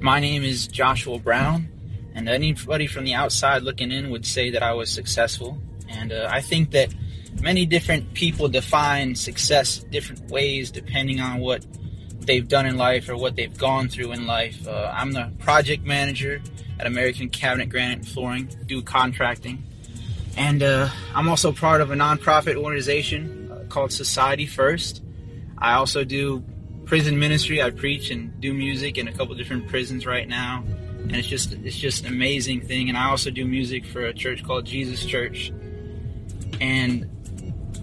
My name is Joshua Brown, and anybody from the outside looking in would say that I was successful. And I think that many different people define success different ways depending on what they've done in life or what they've gone through in life. I'm the project manager at American Cabinet Granite and Flooring, do contracting. And I'm also part of a nonprofit organization called Society First. I also do prison ministry. I preach and do music in a couple different prisons right now, and it's just an amazing thing. And I also do music for a church called Jesus Church, and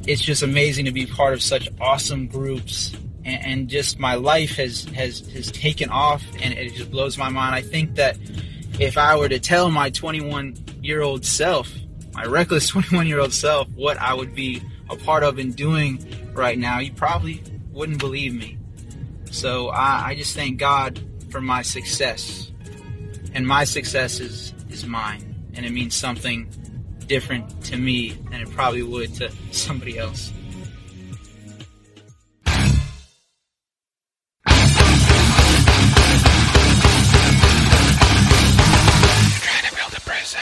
it's just amazing to be part of such awesome groups. And just my life has taken off, and it just blows my mind. I think that if I were to tell my 21-year-old self, my reckless 21-year-old self, what I would be a part of and doing right now, you probably wouldn't believe me. So I just thank God for my success. And my success is mine. And it means something different to me than it probably would to somebody else. Trying to build a prison.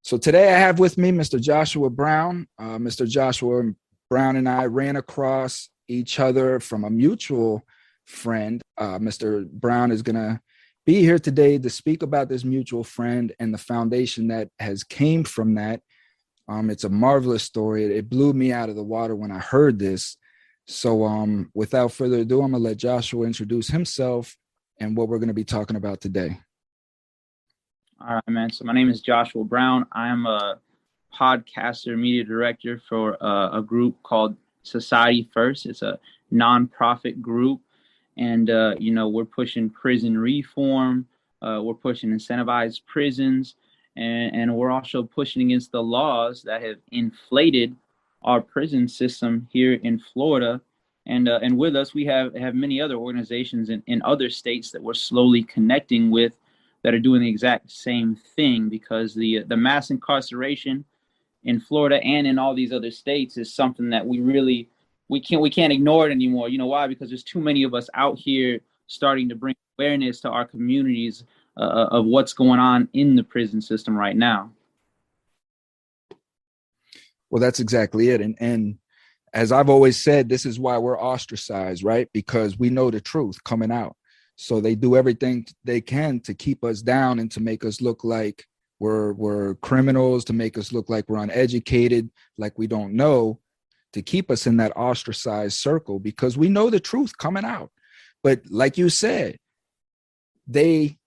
So today I have with me Mr. Joshua Brown. Mr. Joshua Brown and I ran across each other from a mutual friend. Mr. Brown is going to be here today to speak about this mutual friend and the foundation that has came from that. It's a marvelous story. It blew me out of the water when I heard this. So without further ado, I'm going to let Joshua introduce himself and what we're going to be talking about today. All right, man. So my name is Joshua Brown. I am a podcaster, media director for a group called Society First. It's a nonprofit group, and we're pushing prison reform. We're pushing incentivized prisons, and we're also pushing against the laws that have inflated our prison system here in Florida. And with us, we have many other organizations in other states that we're slowly connecting with, that are doing the exact same thing, because the mass incarceration in Florida and in all these other states is something that we can't ignore it anymore. You know why? Because there's too many of us out here starting to bring awareness to our communities of what's going on in the prison system right now. Well, that's exactly it. And as I've always said, this is why we're ostracized, right? Because we know the truth coming out. So they do everything they can to keep us down and to make us look like we're criminals, to make us look like we're uneducated, like we don't know, to keep us in that ostracized circle, because we know the truth coming out. But like you said, they,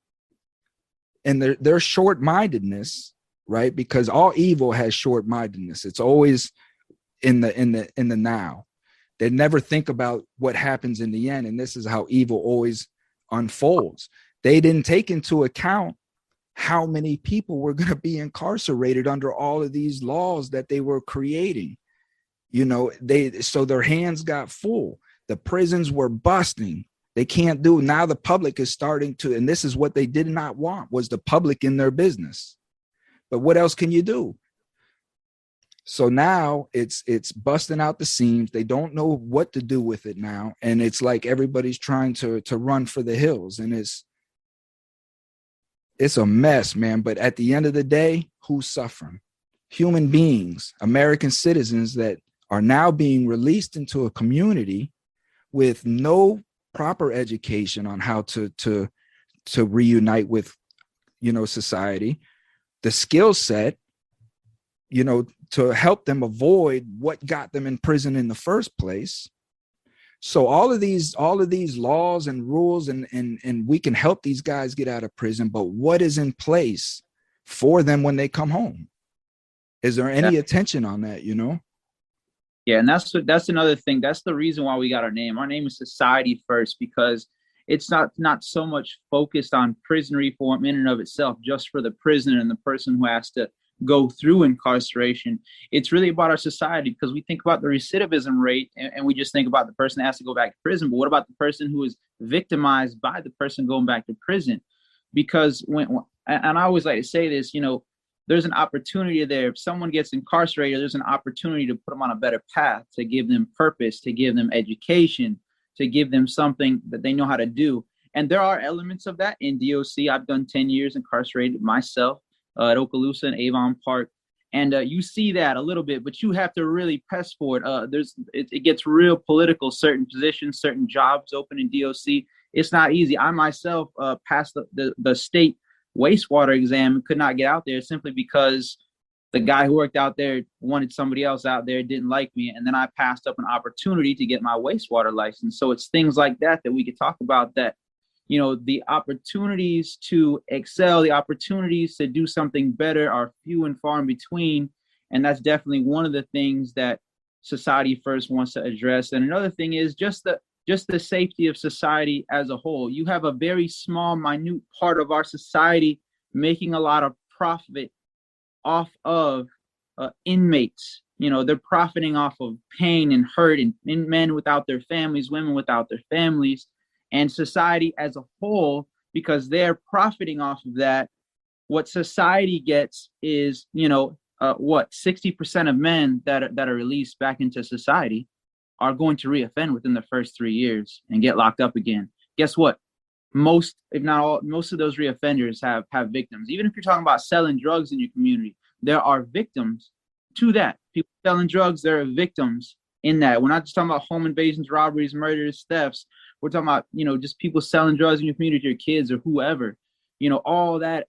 and their short-mindedness, right? Because all evil has short-mindedness. It's always in the now. They never think about what happens in the end. And this is how evil always unfolds. They didn't take into account how many people were going to be incarcerated under all of these laws that they were creating. So their hands got full. The prisons were busting. They can't do. Now the public is starting to, and this is what they did not want, was the public in their business. But what else can you do? So now it's busting out the seams. They don't know what to do with it now. And it's like everybody's trying to run for the hills. And it's a mess, man. But at the end of the day, who's suffering? Human beings, American citizens that are now being released into a community with no proper education on how to reunite with, society, the skill set, to help them avoid what got them in prison in the first place. So all of these laws and rules and we can help these guys get out of prison, but what is in place for them when they come home? Is there any attention on that, Yeah, and that's another thing. That's the reason why we got our name. Our name is Society First, because it's not so much focused on prison reform in and of itself, just for the prisoner and the person who has to go through incarceration. It's really about our society, because we think about the recidivism rate and we just think about the person that has to go back to prison. But what about the person who is victimized by the person going back to prison? Because and I always like to say this, there's an opportunity there. If someone gets incarcerated, there's an opportunity to put them on a better path, to give them purpose, to give them education, to give them something that they know how to do. And there are elements of that in DOC. I've done 10 years incarcerated myself at Okaloosa and Avon Park. And you see that a little bit, but you have to really press for it. It gets real political, certain positions, certain jobs open in DOC. It's not easy. I myself passed the state wastewater exam and could not get out there simply because the guy who worked out there wanted somebody else out there, didn't like me. And then I passed up an opportunity to get my wastewater license. So it's things like that we could talk about, that, you know, the opportunities to excel, the opportunities to do something better are few and far in between. And that's definitely one of the things that Society First wants to address. And another thing is just the safety of society as a whole. You have a very small, minute part of our society making a lot of profit off of inmates. You know, they're profiting off of pain and hurt, and men without their families, women without their families, and society as a whole, because they're profiting off of that. What society gets is, you know, 60% of men that are released back into society are going to reoffend within the first 3 years and get locked up again. Guess what? Most, if not all, most of those reoffenders have victims. Even if you're talking about selling drugs in your community, there are victims to that. People selling drugs, there are victims in that. We're not just talking about home invasions, robberies, murders, thefts. We're talking about, you know, just people selling drugs in your community to your kids or whoever. You know, all that,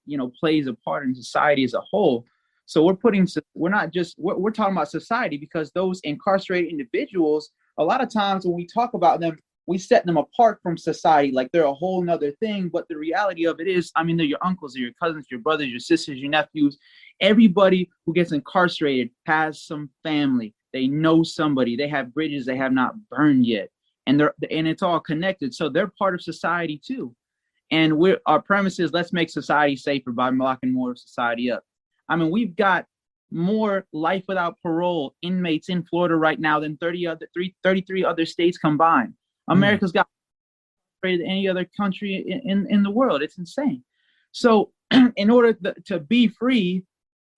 you know, plays a part in society as a whole. So we're talking about society, because those incarcerated individuals, a lot of times when we talk about them, we set them apart from society, like they're a whole nother thing. But the reality of it is, I mean, they're your uncles, they're your cousins, your brothers, your sisters, your nephews. Everybody who gets incarcerated has some family. They know somebody. They have bridges they have not burned yet, and it's all connected. So they're part of society too. And our premise is, let's make society safer by locking more of society up. I mean, we've got more life without parole inmates in Florida right now than 33 other states combined. America's got greater than any other country in the world. It's insane. So in order to be free,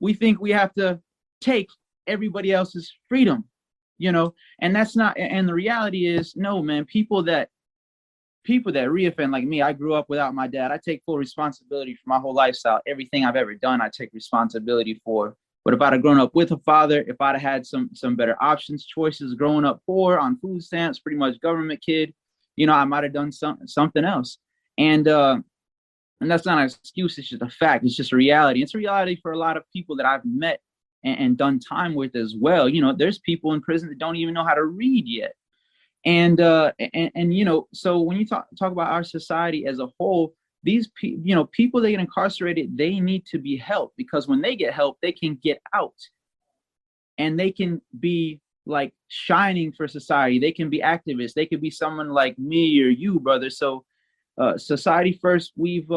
we think we have to take everybody else's freedom, you know, and that's not, and the reality is, no, man, people that reoffend like me, I grew up without my dad. I take full responsibility for my whole lifestyle. Everything I've ever done, I take responsibility for. But if I'd have grown up with a father, if I'd have had some better options, choices growing up poor on food stamps, pretty much government kid, you know, I might have done something else. And that's not an excuse. It's just a fact. It's just a reality. It's a reality for a lot of people that I've met and done time with as well. You know, there's people in prison that don't even know how to read yet. And you know, so when you talk about our society as a whole, these people that get incarcerated, they need to be helped, because when they get help, they can get out and they can be like shining for society. They can be activists. They could be someone like me or you, brother. So Society First, we've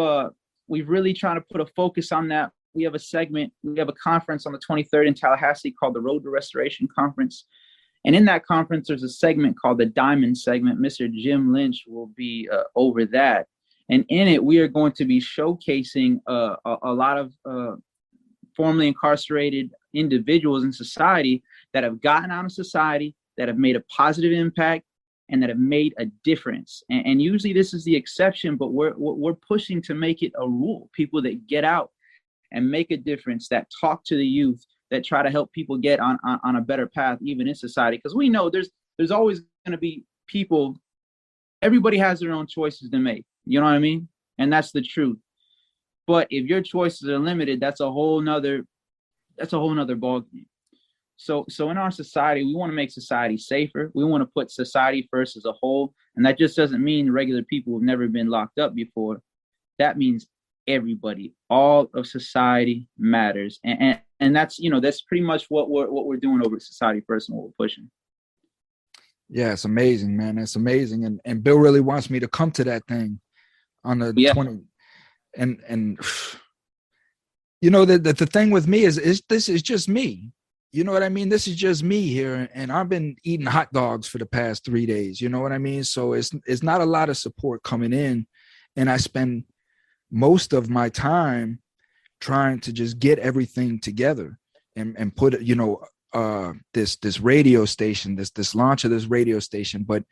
really trying to put a focus on that. We have a conference on the 23rd in Tallahassee called the Road to Restoration Conference. And in that conference, there's a segment called the Diamond segment. Mr. Jim Lynch will be over that. And in it, we are going to be showcasing a lot of formerly incarcerated individuals in society that have gotten out of society, that have made a positive impact, and that have made a difference. And usually this is the exception, but we're pushing to make it a rule. People that get out and make a difference, that talk to the youth, that try to help people get on a better path, even in society. Because we know there's always going to be people. Everybody has their own choices to make. You know what I mean? And that's the truth. But if your choices are limited, that's a whole nother ballgame. So in our society, we want to make society safer. We want to put society first as a whole. And that just doesn't mean regular people who've never been locked up before. That means everybody. All of society matters. And that's, you know, that's pretty much what we're doing over at Society First and what we're pushing. Yeah, it's amazing, man. It's amazing. And Bill really wants me to come to that thing on the 20. And you know, the thing with me is this is just me. You know what I mean? This is just me here. And I've been eating hot dogs for the past 3 days. You know what I mean? So it's not a lot of support coming in. And I spend most of my time trying to just get everything together and put, this radio station, this launch of this radio station. But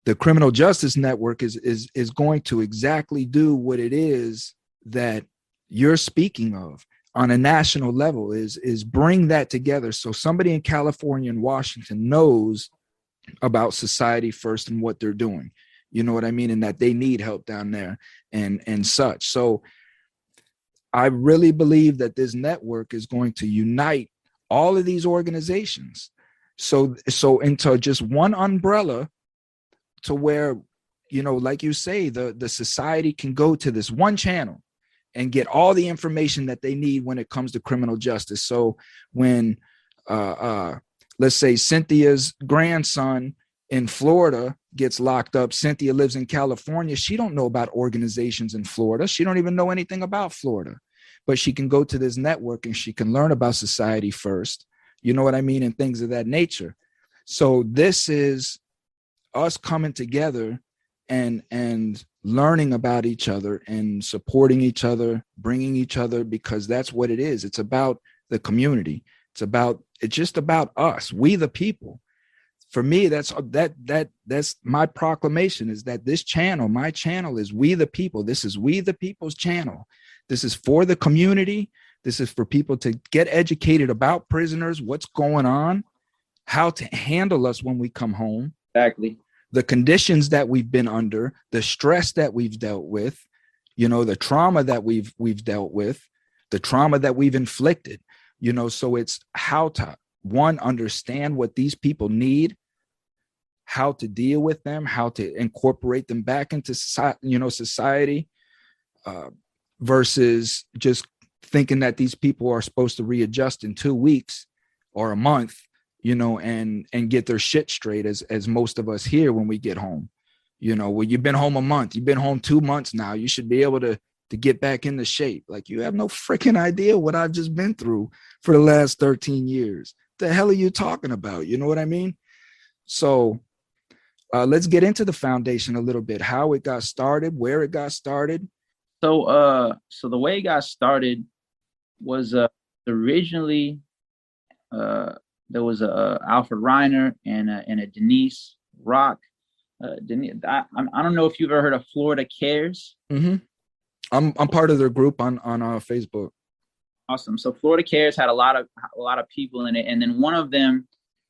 the Criminal Justice Network is going to exactly do what it is that you're speaking of on a national level, is bring that together. So somebody in California and Washington knows about Society First and what they're doing, you know what I mean? And that they need help down there and such. So I really believe that this network is going to unite all of these organizations. So into just one umbrella, to where, like you say, the society can go to this one channel and get all the information that they need when it comes to criminal justice. So when, let's say Cynthia's grandson in Florida gets locked up, Cynthia lives in California. She don't know about organizations in Florida. She don't even know anything about Florida, but she can go to this network and she can learn about Society First, you know what I mean? And things of that nature. So this is us coming together and learning about each other and supporting each other, bringing each other, because that's what it is. It's about the community. It's just about us, we the people. For me, that's my proclamation, is that this channel, my channel, is We the People. This is We the People's channel. This is for the community. This is for people to get educated about prisoners, what's going on, how to handle us when we come home. Exactly. The conditions that we've been under, the stress that we've dealt with, the trauma that we've dealt with, the trauma that we've inflicted, so it's how to, one, understand what these people need, how to deal with them, how to incorporate them back into society, versus just thinking that these people are supposed to readjust in 2 weeks or a month, and get their shit straight, as most of us here when we get home. Well, you've been home a month, you've been home 2 months now, you should be able to get back into shape. Like, you have no freaking idea what I've just been through for the last 13 years. The hell are you talking about? You know what I mean? So let's get into the foundation a little bit, how it got started, where it got started. So the way it got started was originally there was a Alfred Reiner and a Denise Rock. Denise, I don't know if you've ever heard of Florida Cares. Mm-hmm. I'm part of their group on Facebook. Awesome. So Florida Cares had a lot of people in it, and then one of them,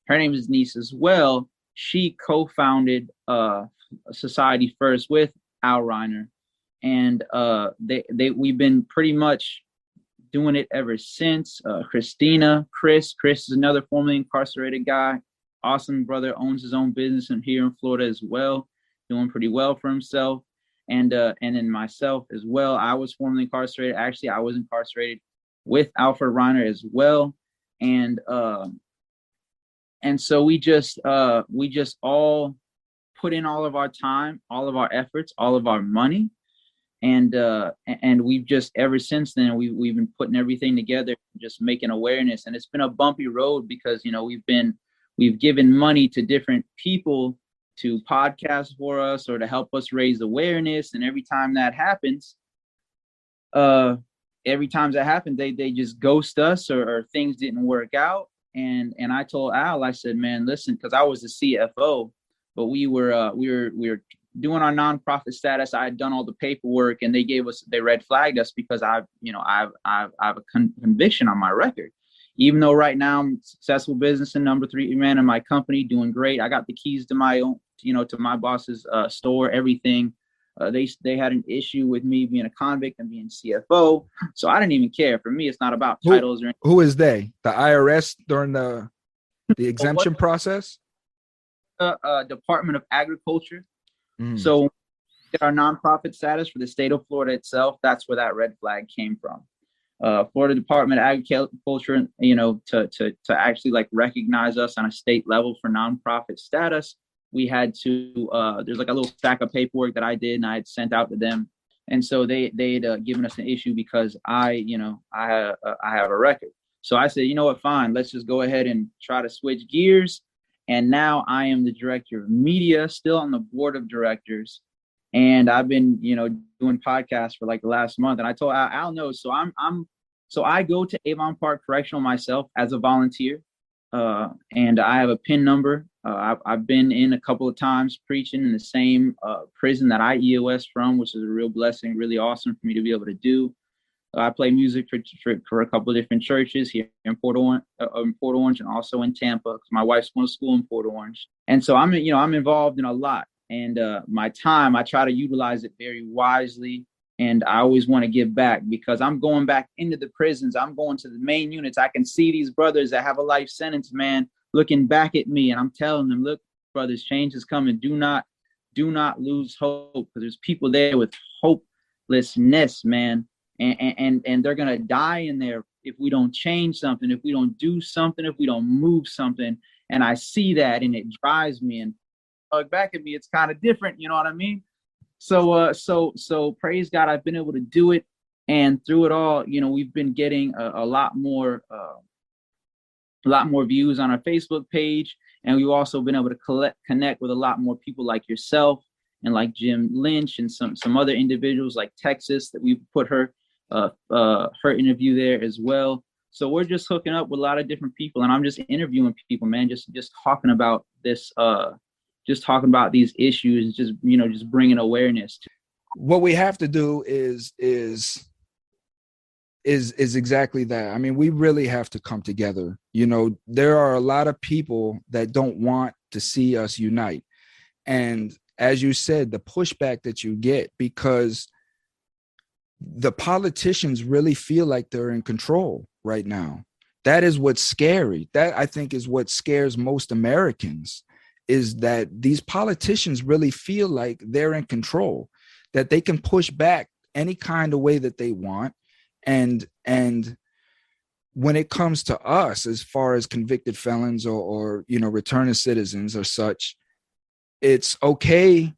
her name is Denise as well. She co-founded Society First with Al Reiner, and we've been pretty much doing it ever since. Chris is another formerly incarcerated guy, awesome brother, owns his own business here in Florida as well, doing pretty well for himself. And then myself as well. I was formerly incarcerated. Actually, I was incarcerated with Alfred Reiner as well. And so we just all put in all of our time, all of our efforts, all of our money. And we've just, ever since then, we've been putting everything together, just making awareness. And it's been a bumpy road because, we've given money to different people to podcast for us or to help us raise awareness. And every time that happens, they just ghost us or things didn't work out. And I told Al, I said, man, listen, because I was the CFO, but we were doing our nonprofit status. I had done all the paperwork, and they red flagged us because I have a conviction on my record. Even though right now I'm successful business and number 3 man in my company, doing great. I got the keys to my own, to my boss's store, everything. They had an issue with me being a convict and being CFO. So I didn't even care. For me, it's not about titles or anything. Who is they? The IRS during the exemption process? Department of Agriculture. Mm. So our nonprofit status for the state of Florida itself, that's where that red flag came from. Florida Department of Agriculture, to actually like recognize us on a state level for nonprofit status, we had to, there's like a little stack of paperwork that I did and I had sent out to them. And so they'd given us an issue because I have a record. So I said, you know what, fine, let's just go ahead and try to switch gears. And now I am the director of media, still on the board of directors. And I've been, doing podcasts for like the last month. And I told Al knows. So I go to Avon Park Correctional myself as a volunteer. And I have a PIN number. I've been in a couple of times preaching in the same prison that I EOS from, which is a real blessing, really awesome for me to be able to do. I play music for a couple of different churches here in Port Orange, and also in Tampa, because my wife's going to school in Port Orange. And so I'm involved in a lot. And my time, I try to utilize it very wisely. And I always want to give back, because I'm going back into the prisons. I'm going to the main units. I can see these brothers that have a life sentence, man, looking back at me. And I'm telling them, look, brothers, change is coming. Do not lose hope, because there's people there with hopelessness, man. And they're going to die in there if we don't change something, if we don't do something, if we don't move something. And I see that, and it drives me. And back at me, it's kind of different. You know what I mean? So praise God, I've been able to do it. And through it all, we've been getting a lot more views on our Facebook page. And we've also been able to connect with a lot more people like yourself and like Jim Lynch and some other individuals like Texas, that we've put her interview there as well. So we're just hooking up with a lot of different people, and I'm just interviewing people, man, just talking about this, just talking about these issues, just bringing awareness to. What we have to do is exactly that. I mean, we really have to come together. There are a lot of people that don't want to see us unite. And as you said, the pushback that you get, because the politicians really feel like they're in control right now. That is what's scary. That, I think, is what scares most Americans, is that these politicians really feel like they're in control, that they can push back any kind of way that they want. And when it comes to us, as far as convicted felons or returning citizens or such, it's okay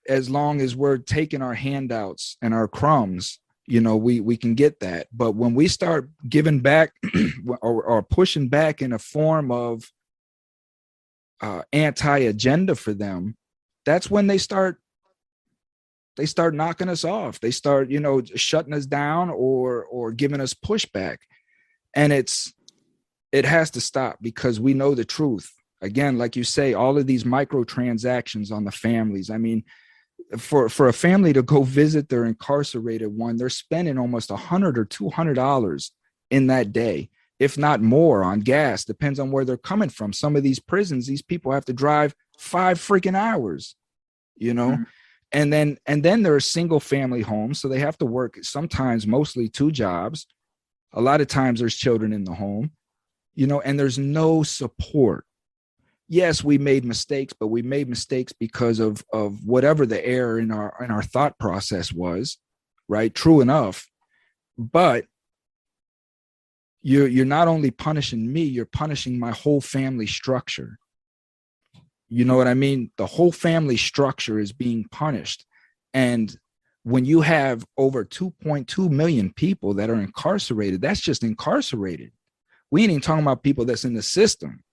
as long as we're taking our handouts and our crumbs. We can get that. But when we start giving back or pushing back in a form of anti-agenda for them, that's when they start knocking us off. They start, shutting us down or giving us pushback. And it has to stop, because we know the truth. Again, like you say, all of these microtransactions on the families. I mean, for a family to go visit their incarcerated one, they're spending almost $100 or $200 in that day, if not more, on gas. Depends on where they're coming from. Some of these prisons, these people have to drive 5 freaking hours, Mm-hmm. And then there are single family homes, so they have to work sometimes mostly 2 jobs. A lot of times there's children in the home, and there's no support. Yes, we made mistakes, but we made mistakes because of whatever the error in our thought process was, right? True enough. But you're not only punishing me, you're punishing my whole family structure. You know what I mean? The whole family structure is being punished. And when you have over 2.2 million people that are incarcerated, that's just incarcerated. We ain't even talking about people that's in the system.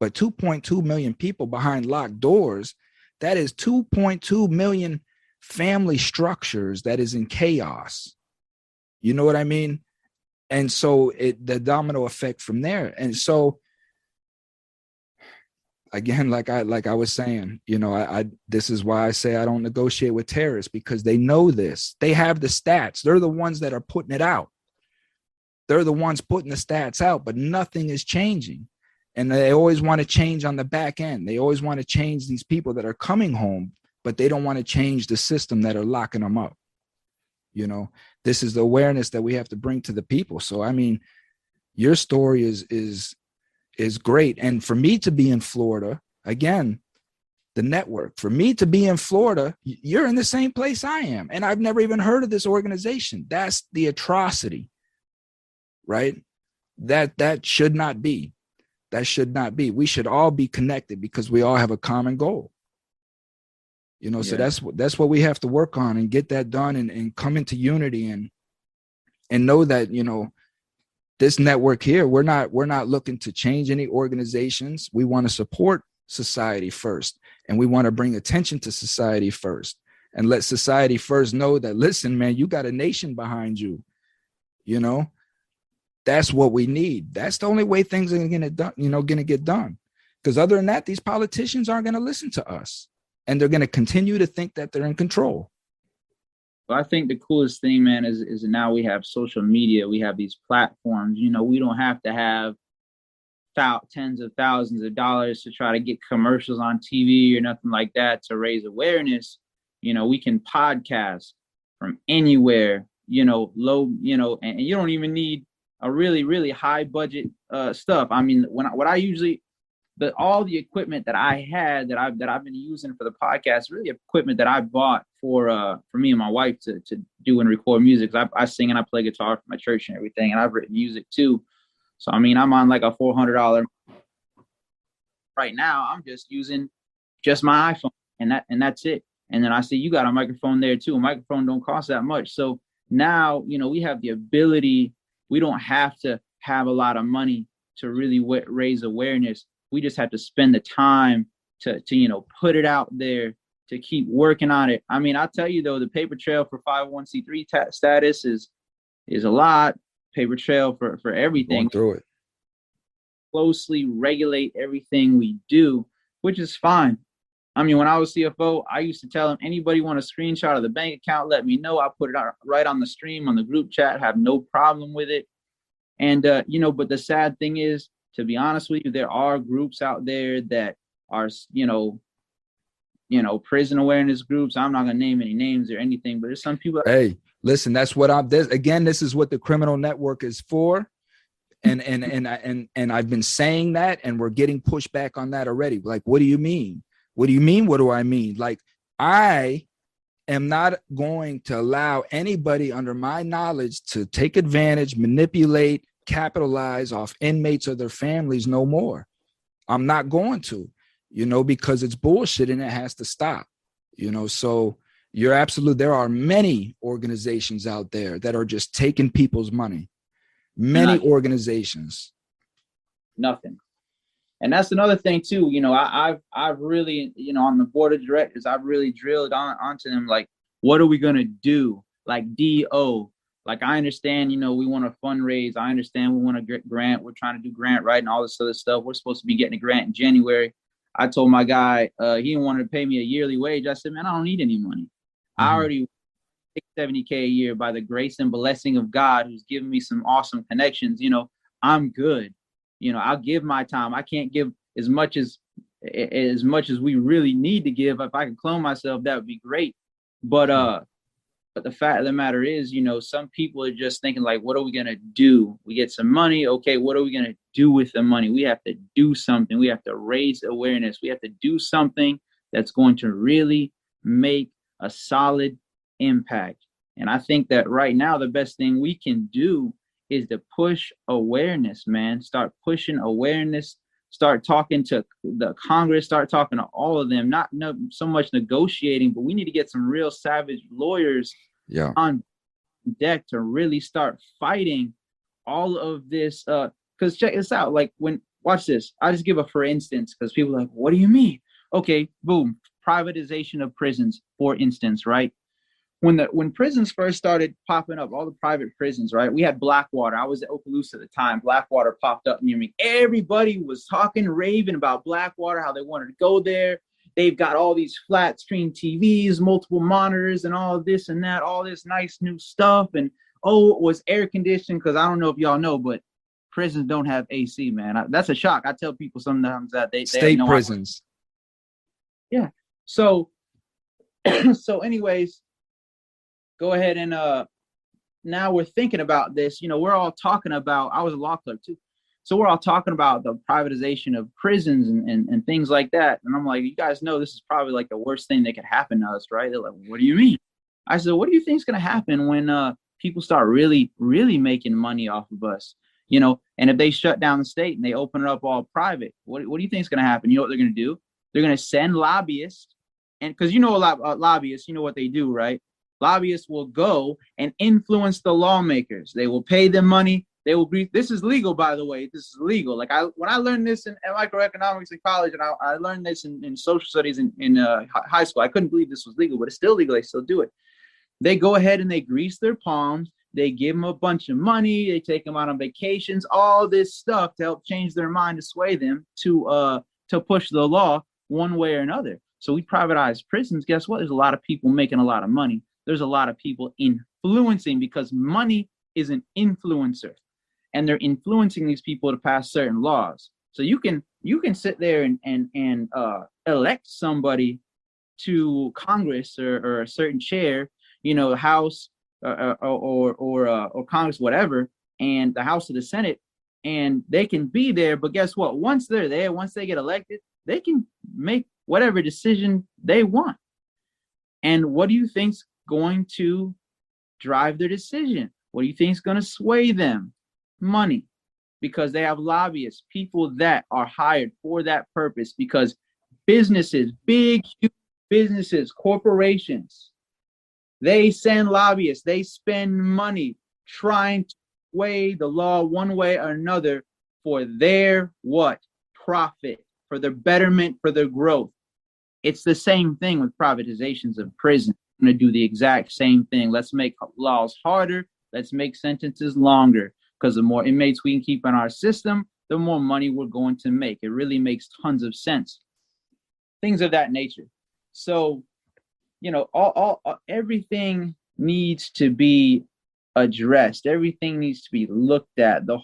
But 2.2 million people behind locked doors, that is 2.2 million family structures that is in chaos. You know what I mean? And so the domino effect from there. And so, again, like I was saying, this is why I say I don't negotiate with terrorists, because they know this. They have the stats. They're the ones that are putting it out. They're the ones putting the stats out, but nothing is changing. And they always want to change on the back end. They always want to change these people that are coming home, but they don't want to change the system that are locking them up. This is the awareness that we have to bring to the people. So, I mean, your story is great. And for me to be in Florida, again, the network, for me to be in Florida, you're in the same place I am. And I've never even heard of this organization. That's the atrocity, right? That should not be. That should not be. We should all be connected, because we all have a common goal. So that's what we have to work on and get that done, and come into unity and know that, this network here, we're not looking to change any organizations. We want to support society first, and we want to bring attention to society first. and let society first know that, listen, man, you got a nation behind you. You know, that's what we need. That's the only way things are going to get done. Because other than that, these politicians aren't going to listen to us, and they're going to continue to think that they're in control. Well, I think the coolest thing, man, is now we have social media. We have these platforms. You know, we don't have to have tens of thousands of dollars to try to get commercials on TV or nothing like that to raise awareness. You know, we can podcast from anywhere, you know, low, you know, and you don't even need a really, really high budget stuff. I mean, all the equipment that I had that I've been using for the podcast, really equipment that I bought for me and my wife to do and record music. I sing and I play guitar for my church and everything, and I've written music too. So I mean, I'm on like a $400 right now. I'm just using just my iPhone, and that's it. And then I see you got a microphone there too. A microphone don't cost that much. So now, you know, we have the ability. We don't have to have a lot of money to really raise awareness. We just have to spend the time to you know, put it out there, to keep working on it. I mean, I'll tell you though, the paper trail for 501c3 status is a lot. Paper trail for everything. Going through it. Closely regulate everything we do, which is fine. I mean, when I was CFO, I used to tell them, anybody want a screenshot of the bank account, let me know. I'll put it out right on the stream, on the group chat, have no problem with it. And, you know, but the sad thing is, to be honest with you, there are groups out there that are, you know, prison awareness groups. I'm not going to name any names or anything, but there's some people. Hey, listen, that's what this is what the criminal network is for. And I've been saying that, and we're getting pushback on that already. Like, what do you mean? What do you mean? What do I mean? Like, I am not going to allow anybody under my knowledge to take advantage, manipulate, capitalize off inmates or their families no more. I'm not going to, you know, because it's bullshit and it has to stop, you know. So you're absolute. There are many organizations out there that are just taking people's money. Many organizations. Nothing. And that's another thing too. You know, I've really, you know, on the board of directors, I've really drilled onto them, like, what are we going to do? Like DO. Like, I understand, you know, we want to fundraise. I understand we want to get grant. We're trying to do grant writing, all this other stuff. We're supposed to be getting a grant in January. I told my guy, he didn't want to pay me a yearly wage. I said, man, I don't need any money. Mm-hmm. I already $70K a year by the grace and blessing of God, who's given me some awesome connections. You know, I'm good. You know, I'll give my time. I can't give as much as we really need to give. If I could clone myself, that would be great. But the fact of the matter is, you know, some people are just thinking like, what are we going to do? We get some money. Okay, what are we going to do with the money? We have to do something. We have to raise awareness. We have to do something that's going to really make a solid impact. And I think that right now, the best thing we can do is to push awareness, man. Start pushing awareness. Start talking to the Congress. Start talking to all of them. Not so much negotiating, but we need to get some real savage lawyers on deck to really start fighting all of this. Because check this out. Like, watch this. I just give a for instance, because people are like, what do you mean? Okay, boom. Privatization of prisons, for instance, right? When prisons first started popping up, all the private prisons, right? We had Blackwater. I was at Okaloosa at the time. Blackwater popped up near me. Everybody was talking, raving about Blackwater, how they wanted to go there. They've got all these flat screen TVs, multiple monitors, and all this and that, all this nice new stuff. And it was air conditioned, because I don't know if y'all know, but prisons don't have AC, man. That's a shock. I tell people sometimes that they state prisons. Yeah. So anyways, go ahead and now we're thinking about this. You know, we're all talking about, I was a law clerk too. So we're all talking about the privatization of prisons and things like that. And I'm like, you guys know this is probably like the worst thing that could happen to us, right? They're like, what do you mean? I said, what do you think is going to happen when people start really, really making money off of us? You know, and if they shut down the state and they open it up all private, what do you think is going to happen? You know what they're going to do? They're going to send lobbyists. And because you know a lot about lobbyists, you know what they do, right? Lobbyists will go and influence the lawmakers. They will pay them money. They will be, this is legal, by the way. This is legal. Like when I learned this in microeconomics in college, and I learned this in social studies in high school, I couldn't believe this was legal, but it's still legal. They still do it. They go ahead and they grease their palms. They give them a bunch of money. They take them out on vacations, all this stuff to help change their mind, to sway them to push the law one way or another. So we privatize prisons. Guess what? There's a lot of people making a lot of money. There's a lot of people influencing, because money is an influencer, and they're influencing these people to pass certain laws. So you can sit there and elect somebody to Congress or a certain chair, you know, the House or Congress, whatever, and the House or the Senate, and they can be there. But guess what? Once they're there, once they get elected, they can make whatever decision they want. And what do you think's going to drive their decision? What do you think is going to sway them? Money, because they have lobbyists, people that are hired for that purpose, because businesses, big, huge businesses, corporations, they send lobbyists, they spend money trying to sway the law one way or another for their what? Profit, for their betterment, for their growth. It's the same thing with privatizations of prison. I'm going to do the exact same thing. Let's make laws harder. Let's make sentences longer, because the more inmates we can keep in our system, the more money we're going to make. It really makes tons of sense. Things of that nature. So, you know, everything needs to be addressed. Everything needs to be looked at. The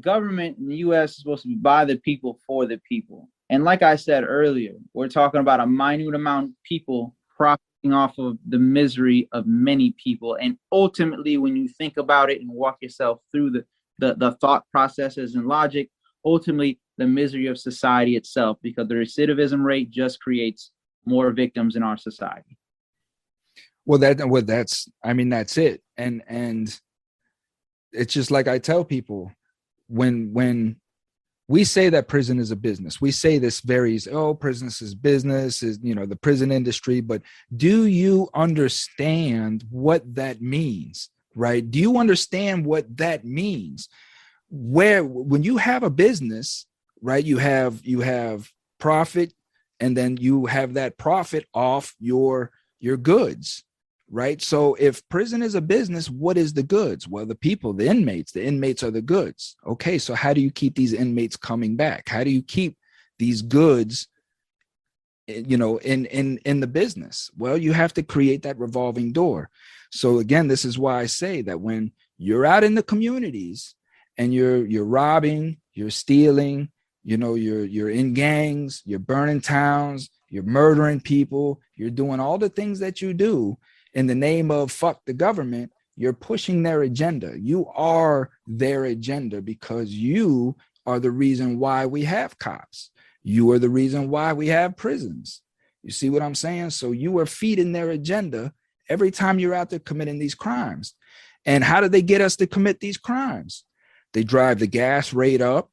government in the U.S. is supposed to be by the people, for the people. And like I said earlier, we're talking about a minute amount of people profiting off of the misery of many people. And ultimately, when you think about it and walk yourself through the thought processes and logic, ultimately the misery of society itself, because the recidivism rate just creates more victims in our society. That's it. And it's just like I tell people, when we say that prison is a business, we say this varies. Oh, prison is business, is, you know, the prison industry. But do you understand what that means, right? Do you understand what that means? When you have a business, right, you have profit, and then you have that profit off your goods, right? So if prison is a business, what is the goods? Well, the people, the inmates are the goods. Okay, so how do you keep these inmates coming back? How do you keep these goods, you know, in the business? Well, you have to create that revolving door. So again, this is why I say that when you're out in the communities and you're robbing, you're stealing, you know, you're in gangs, you're burning towns, you're murdering people, you're doing all the things that you do in the name of fuck the government, you're pushing their agenda. You are their agenda, because you are the reason why we have cops. You are the reason why we have prisons. You see what I'm saying? So you are feeding their agenda every time you're out there committing these crimes. And how do they get us to commit these crimes? They drive the gas rate up,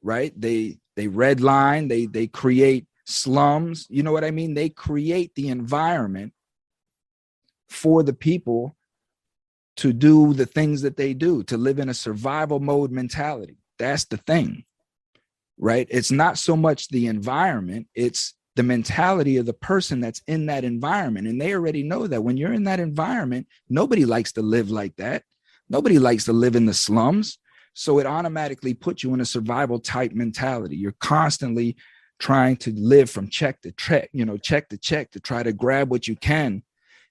right? They redline, they create slums. You know what I mean? They create the environment for the people to do the things that they do, to live in a survival mode mentality. That's the thing, right? It's not so much the environment, it's the mentality of the person that's in that environment. And they already know that when you're in that environment, nobody likes to live like that. Nobody likes to live in the slums. So it automatically puts you in a survival type mentality. You're constantly trying to live from check to check, you know, check to check, to try to grab what you can.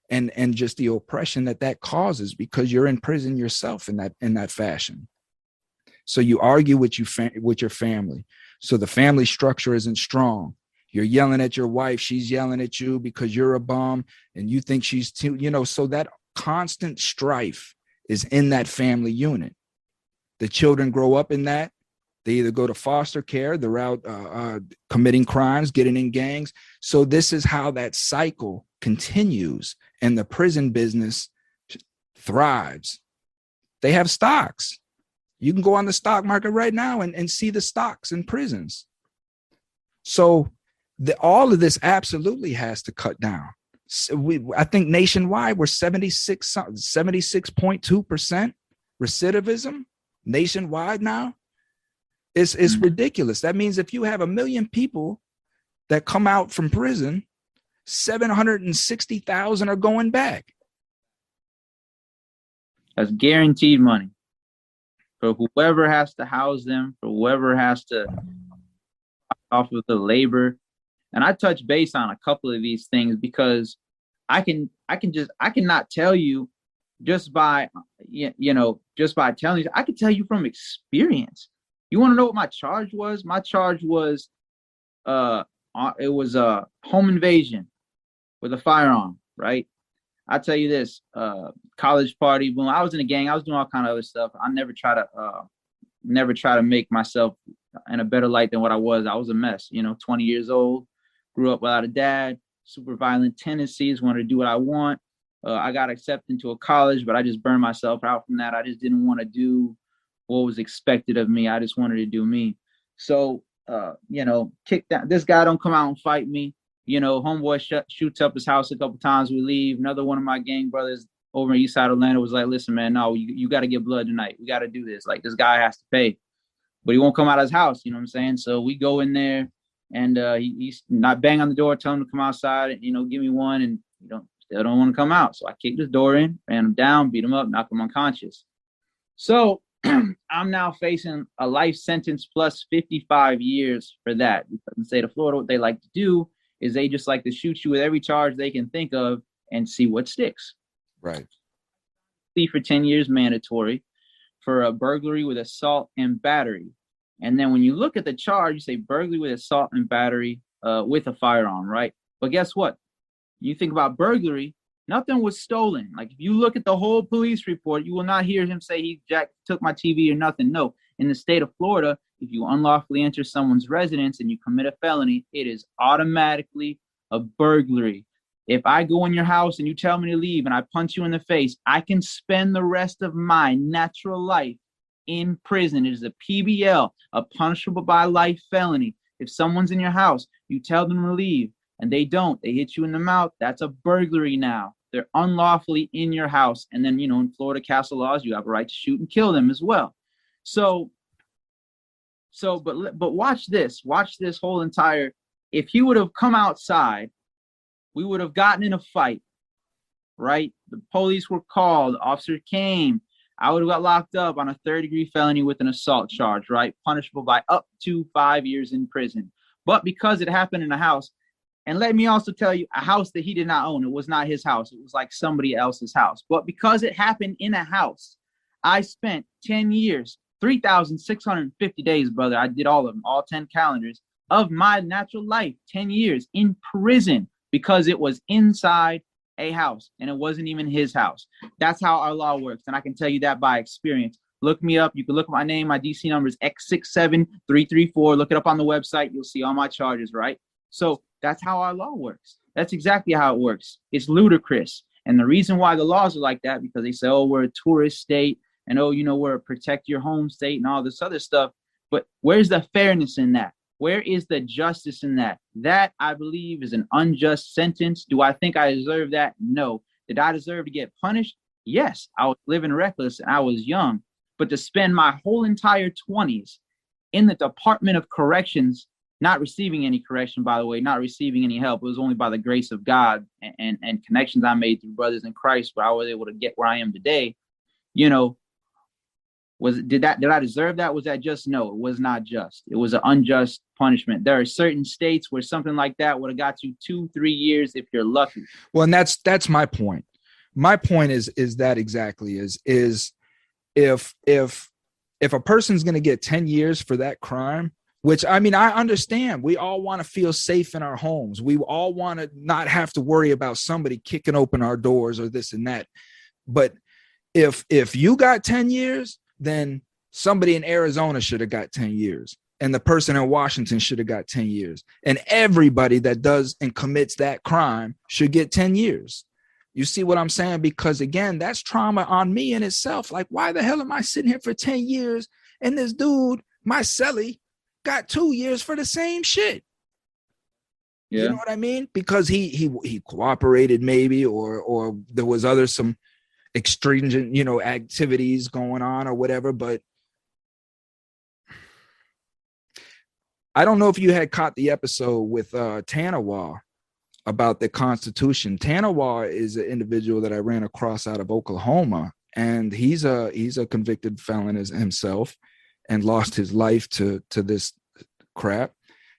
And just the oppression that causes, because you're in prison yourself in that fashion. So you argue with your family. So the family structure isn't strong. You're yelling at your wife. She's yelling at you because you're a bum and you think she's too, you know, so that constant strife is in that family unit. The children grow up in that. They either go to foster care, they're out committing crimes, getting in gangs. So this is how that cycle continues, and the prison business thrives. They have stocks. You can go on the stock market right now and see the stocks in prisons. So all of this absolutely has to cut down. So I think nationwide we're 76.2%, recidivism nationwide now, it's ridiculous. That means if you have 1 million people that come out from prison, 760,000 are going back. That's guaranteed money for whoever has to house them, for whoever has to off of the labor. And I touch base on a couple of these things because I cannot tell you just by telling you. I can tell you from experience. You want to know what my charge was? My charge was it was a home invasion with a firearm, right? I tell you this, college party, when I was in a gang, I was doing all kind of other stuff. I never try to make myself in a better light than what I was. I was a mess, 20 years old, grew up without a dad, super violent tendencies, wanted to do what I want. I got accepted into a college, but I just burned myself out from that. I just didn't want to do what was expected of me. I just wanted to do me. So, kick that. This guy don't come out and fight me. Homeboy shoots up his house a couple times. We leave. Another one of my gang brothers over in East Side Atlanta was like, listen, man, no, you got to get blood tonight. We got to do this. Like, this guy has to pay. But he won't come out of his house. You know what I'm saying? So we go in there and he's not bang on the door, tell him to come outside and, give me one. And still don't want to come out. So I kicked his door in, ran him down, beat him up, knocked him unconscious. So I'm now facing a life sentence plus 55 years for that. Because in the state of Florida, what they like to do is they just like to shoot you with every charge they can think of and see what sticks. Right. For 10 years mandatory for a burglary with assault and battery. And then when you look at the charge, you say burglary with assault and battery with a firearm, right? But guess what? You think about burglary, nothing was stolen. Like if you look at the whole police report, you will not hear him say Jack took my TV or nothing. No, in the state of Florida, if you unlawfully enter someone's residence and you commit a felony, it is automatically a burglary. If I go in your house and you tell me to leave and I punch you in the face, I can spend the rest of my natural life in prison. It is a PBL, a punishable by life felony. If someone's in your house, you tell them to leave and they don't, they hit you in the mouth, that's a burglary now. They're unlawfully in your house. And then, in Florida castle laws, you have a right to shoot and kill them as well. But watch this whole entire, if he would have come outside, we would have gotten in a fight, right? The police were called, the officer came, I would have got locked up on a third-degree felony with an assault charge, right? Punishable by up to 5 years in prison. But because it happened in a house, and let me also tell you, a house that he did not own, it was not his house. It was like somebody else's house. But because it happened in a house, I spent 10 years, 3,650 days, brother. I did all of them, all 10 calendars of my natural life, 10 years in prison because it was inside a house and it wasn't even his house. That's how our law works. And I can tell you that by experience. Look me up. You can look at my name. My DC number is X67334. Look it up on the website. You'll see all my charges, right? So that's how our law works. That's exactly how it works. It's ludicrous. And the reason why the laws are like that, because they say, oh, we're a tourist state and, oh, we're a protect your home state and all this other stuff. But where's the fairness in that? Where is the justice in that? That, I believe, is an unjust sentence. Do I think I deserve that? No. Did I deserve to get punished? Yes. I was living reckless and I was young. But to spend my whole entire 20s in the Department of Corrections, not receiving any correction, by the way, not receiving any help. It was only by the grace of God and connections I made through brothers in Christ where I was able to get where I am today. Did I deserve that? Was that just? No, it was not just. It was an unjust punishment. There are certain states where something like that would have got you 2-3 years if you're lucky. Well, and that's my point. My point is that exactly is if a person's going to get 10 years for that crime, which I understand. We all want to feel safe in our homes. We all want to not have to worry about somebody kicking open our doors or this and that. But if you got 10 years, then somebody in Arizona should have got 10 years. And the person in Washington should have got 10 years. And everybody that does and commits that crime should get 10 years. You see what I'm saying? Because again, that's trauma on me in itself. Like, why the hell am I sitting here for 10 years? And this dude, my cellie, got 2 years for the same shit. Yeah. You know what I mean? Because he cooperated maybe, or there was some extringent, activities going on or whatever. But I don't know if you had caught the episode with Tanawa about the Constitution. Tanawa is an individual that I ran across out of Oklahoma, and he's a convicted felon as himself, and lost his life to this crap.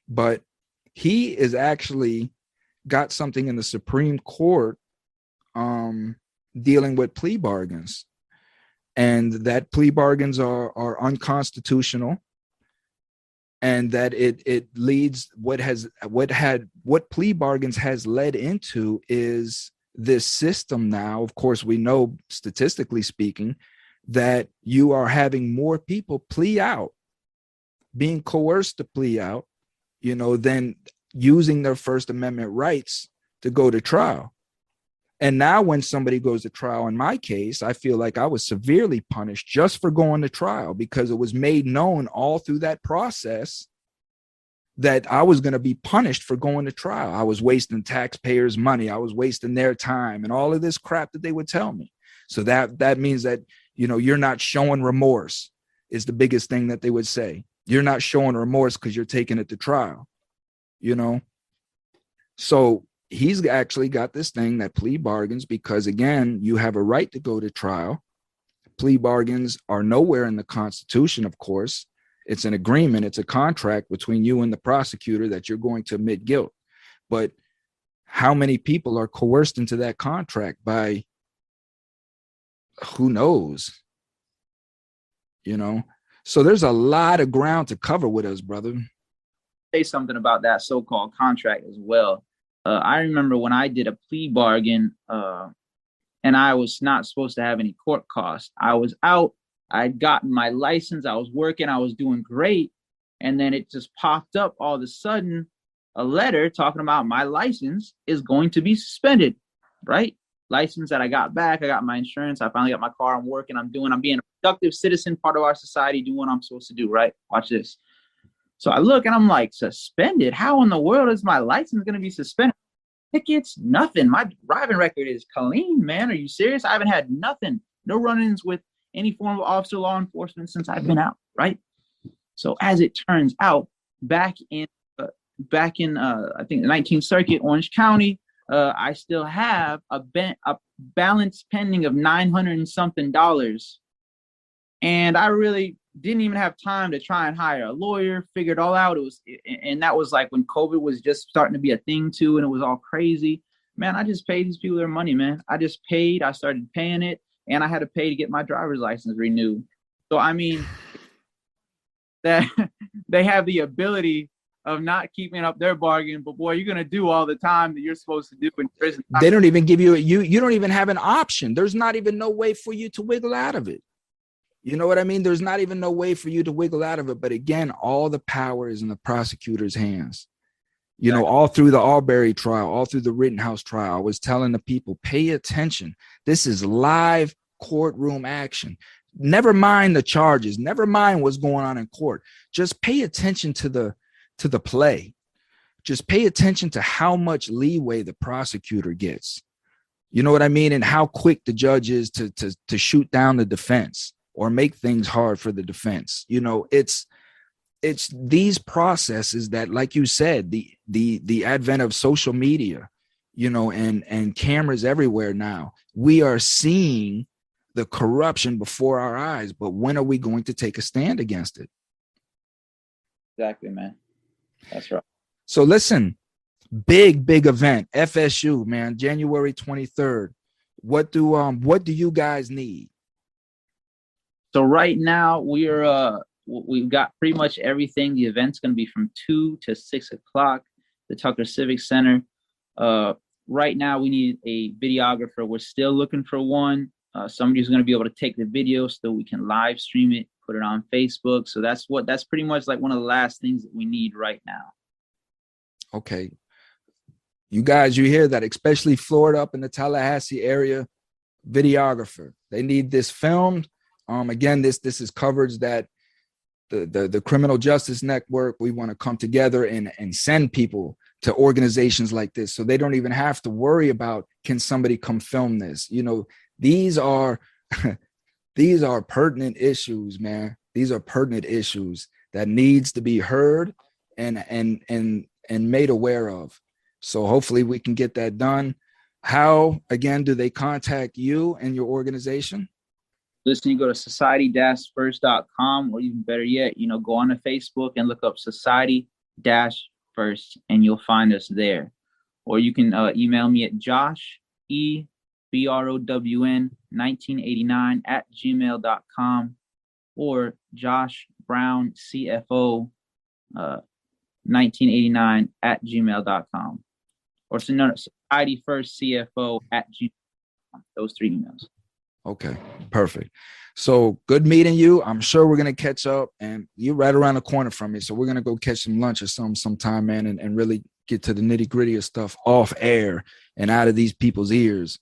But he is actually got something in the Supreme Court dealing with plea bargains, and that plea bargains are unconstitutional, and that it leads what plea bargains has led into is this system now. Of course, we know, statistically speaking, that you are having more people plea out, being coerced to plea out, than using their First Amendment rights to go to trial. And now when somebody goes to trial, in my case, I feel like I was severely punished just for going to trial, because it was made known all through that process that I was going to be punished for going to trial. I was wasting taxpayers' money. I was wasting their time and all of this crap that they would tell me. So that means that, you're not showing remorse is the biggest thing that they would say. You're not showing remorse because you're taking it to trial, So he's actually got this thing that plea bargains, because again, you have a right to go to trial. Plea bargains are nowhere in the Constitution, of course. It's an agreement. It's a contract between you and the prosecutor that you're going to admit guilt. But how many people are coerced into that contract by who knows? So there's a lot of ground to cover with us, brother. Say something about that so-called contract as well. I remember when I did a plea bargain, and I was not supposed to have any court costs. I was out. I'd gotten my license. I was working. I was doing great. And then it just popped up all of a sudden, a letter talking about my license is going to be suspended, right? License that I got back. I got my insurance. I finally got my car. I'm working. I'm being a productive citizen, part of our society, doing what I'm supposed to do, right? Watch this. So I look and I'm like, suspended? How in the world is my license going to be suspended? Tickets, nothing. My driving record is clean, man. Are you serious? I haven't had nothing. No run-ins with any form of officer law enforcement since I've been out, right? So as it turns out, back in I think the 19th Circuit, Orange County, I still have a balance pending of $900 and something. And I really didn't even have time to try and hire a lawyer, figure it all out. And that was like when COVID was just starting to be a thing too, and it was all crazy. Man, I just paid these people their money, man. I started paying it, and I had to pay to get my driver's license renewed. So, I mean, that they have the ability of not keeping up their bargain, but boy, you're going to do all the time that you're supposed to do in prison. They don't even give you, you don't even have an option. There's not even no way for you to wiggle out of it. You know what I mean? There's not even no way for you to wiggle out of it. But again, all the power is in the prosecutor's hands. All through the Arbery trial, all through the Rittenhouse trial, I was telling the people, pay attention. This is live courtroom action. Never mind the charges. Never mind what's going on in court. Just pay attention to the play. Just pay attention to how much leeway the prosecutor gets. You know what I mean? And how quick the judge is to shoot down the defense or make things hard for the defense. It's these processes that, like you said, the advent of social media, and cameras everywhere now, we are seeing the corruption before our eyes. But when are we going to take a stand against it? Exactly, man. That's right. So listen, big event, FSU, man, January 23rd. What do you guys need? So right now we've got pretty much everything. The event's going to be from 2 to 6 o'clock, the Tucker Civic Center. Right now we need a videographer. We're still looking for one. Somebody who's going to be able to take the video so we can live stream it, put it on Facebook. So that's pretty much like one of the last things that we need right now. Okay. You guys, you hear that, especially Florida, up in the Tallahassee area, videographer. They need this filmed. Again, this is coverage that the Criminal Justice Network, we want to come together and send people to organizations like this, so they don't even have to worry about, can somebody come film this? These are these are pertinent issues, man. These are pertinent issues that needs to be heard and made aware of. So hopefully we can get that done. How, again, do they contact you and your organization? Listen, you go to society-first.com, or even better yet, go on to Facebook and look up society-first, and you'll find us there. Or you can email me at Josh, EBROWN 1989 at gmail.com, or Josh Brown CFO 1989 at gmail.com, or Society First CFO at gmail.com. Those 3 emails. Okay, perfect. So good meeting you. I'm sure we're going to catch up, and you're right around the corner from me. So we're going to go catch some lunch or sometime, man, and really get to the nitty gritty of stuff off air and out of these people's ears,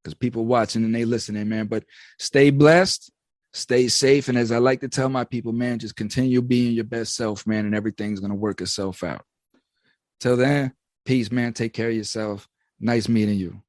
because people watching and they listening, man. But stay blessed, stay safe. And as I like to tell my people, man, just continue being your best self, man, and everything's going to work itself out. Till then, peace, man. Take care of yourself. Nice meeting you.